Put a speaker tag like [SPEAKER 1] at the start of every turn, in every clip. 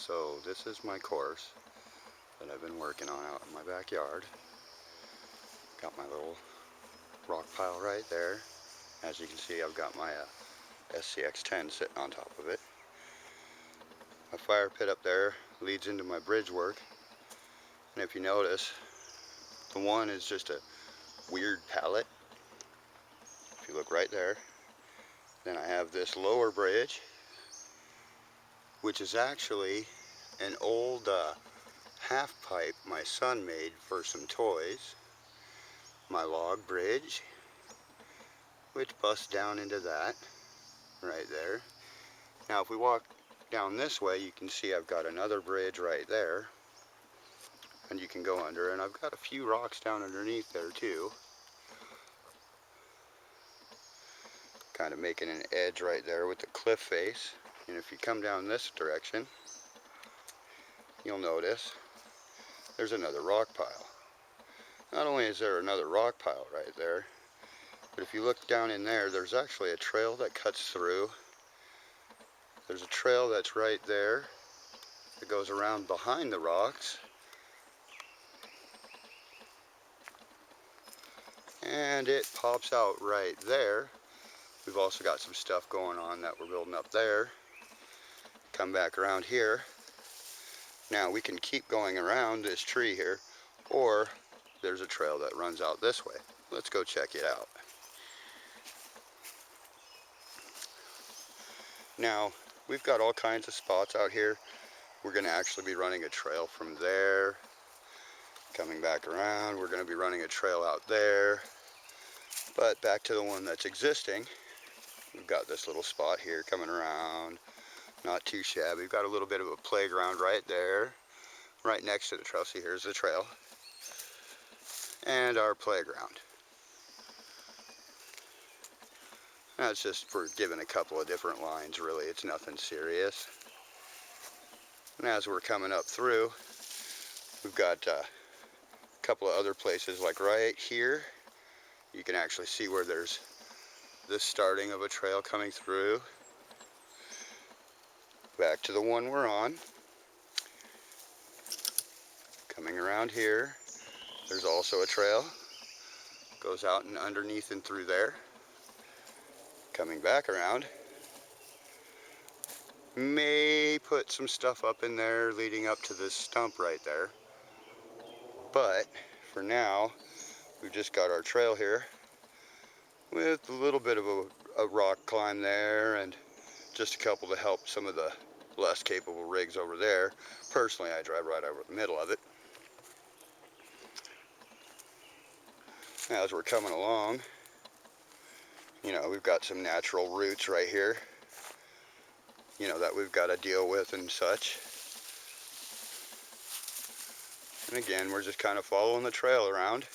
[SPEAKER 1] So this is my course that I've been working on out in my backyard. Got my little rock pile right there. As you can see, I've got my SCX-10 sitting on top of it. My fire pit up there leads into my bridge work. And if you notice, the one is just a weird pallet. If you look right there. Then I have this lower bridge, which is actually an old half pipe my son made for some toys. My log bridge, which busts down into that right there. Now if we walk down this way, you can see I've got another bridge right there, and you can go under, and I've got a few rocks down underneath there too, kind of making an edge right there with the cliff face. And if you come down this direction, you'll notice there's another rock pile. Not only is there another rock pile right there, but if you look down in there, there's actually a trail that cuts through. There's a trail that's right there that goes around behind the rocks. And it pops out right there. We've also got some stuff going on that we're building up there. Come back around here. Now we can keep going around this tree here, or there's a trail that runs out this way. Let's go check it out. Now, we've got all kinds of spots out here. We're going to actually be running a trail from there. Coming back around, we're going to be running a trail out there. But back to the one that's existing, we've got this little spot here coming around. Not too shabby. We've got a little bit of a playground right there, right next to the trail. See, here's the trail and our playground. That's just for giving a couple of different lines, really. It's nothing serious. And as we're coming up through, we've got a couple of other places, like right here. You can actually see where there's the starting of a trail coming through. Back to the one we're on. Coming around here, there's also a trail. Goes out and underneath and through there. Coming back around. May put some stuff up in there leading up to this stump right there. But for now, we've just got our trail here with a little bit of a rock climb there and just a couple to help some of the less capable rigs over there. Personally, I drive right over the middle of it. As we're coming along, you know, we've got some natural roots right here, you know, that we've got to deal with and such. And again, we're just kind of following the trail around.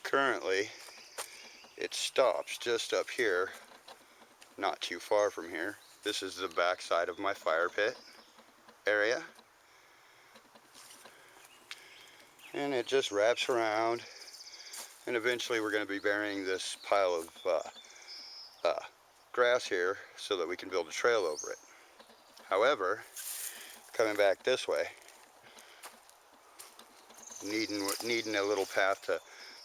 [SPEAKER 1] Currently, it stops just up here, not too far from here. This is the back side of my fire pit area. And it just wraps around, and eventually we're going to be burying this pile of grass here so that we can build a trail over it. However, coming back this way, needing a little path to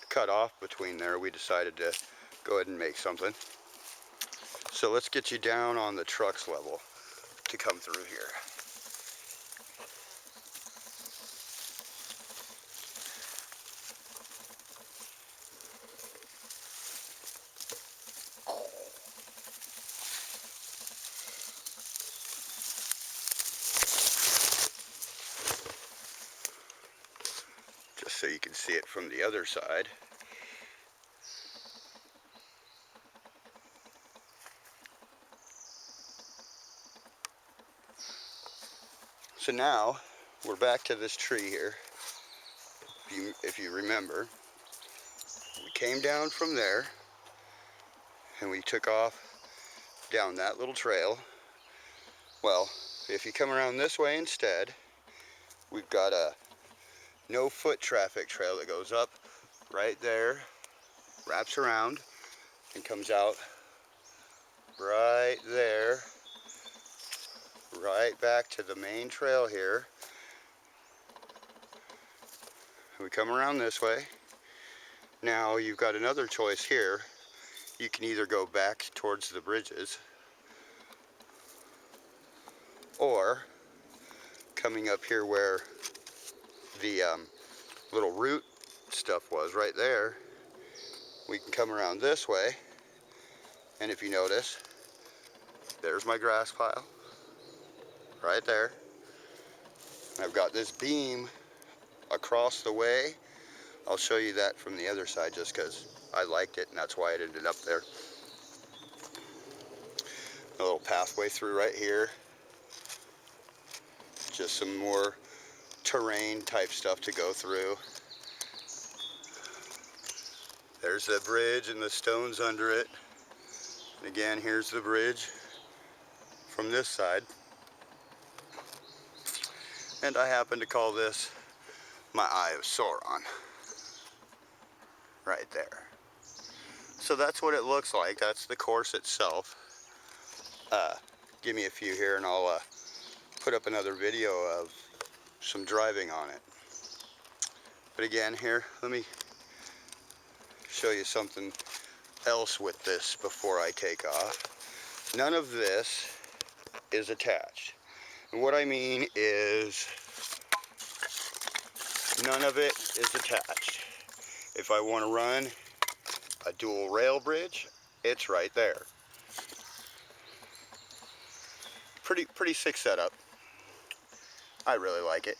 [SPEAKER 1] cut off between there, we decided to go ahead and make something. So let's get you down on the truck's level to come through here. Just so you can see it from the other side. So now we're back to this tree here. If you remember, we came down from there and we took off down that little trail. Well, if you come around this way instead, we've got a no foot traffic trail that goes up right there, wraps around, and comes out right there right back to the main trail here. We come around this way. Now you've got another choice here. You can either go back towards the bridges, or coming up here where the little root stuff was right there, we can come around this way. And if you notice, there's my grass pile right there. I've got this beam across the way. I'll show you that from the other side just because I liked it and that's why it ended up there. A little pathway through right here. Just some more terrain type stuff to go through. There's the bridge and the stones under it. And again, here's the bridge from this side. And I happen to call this my Eye of Sauron. Right there. So that's what it looks like. That's the course itself. Give me a few here and I'll put up another video of some driving on it. But again, here, let me show you something else with this before I take off. None of this is attached. And what I mean is, none of it is attached. If I want to run a dual rail bridge, it's right there. Pretty sick setup. I really like it.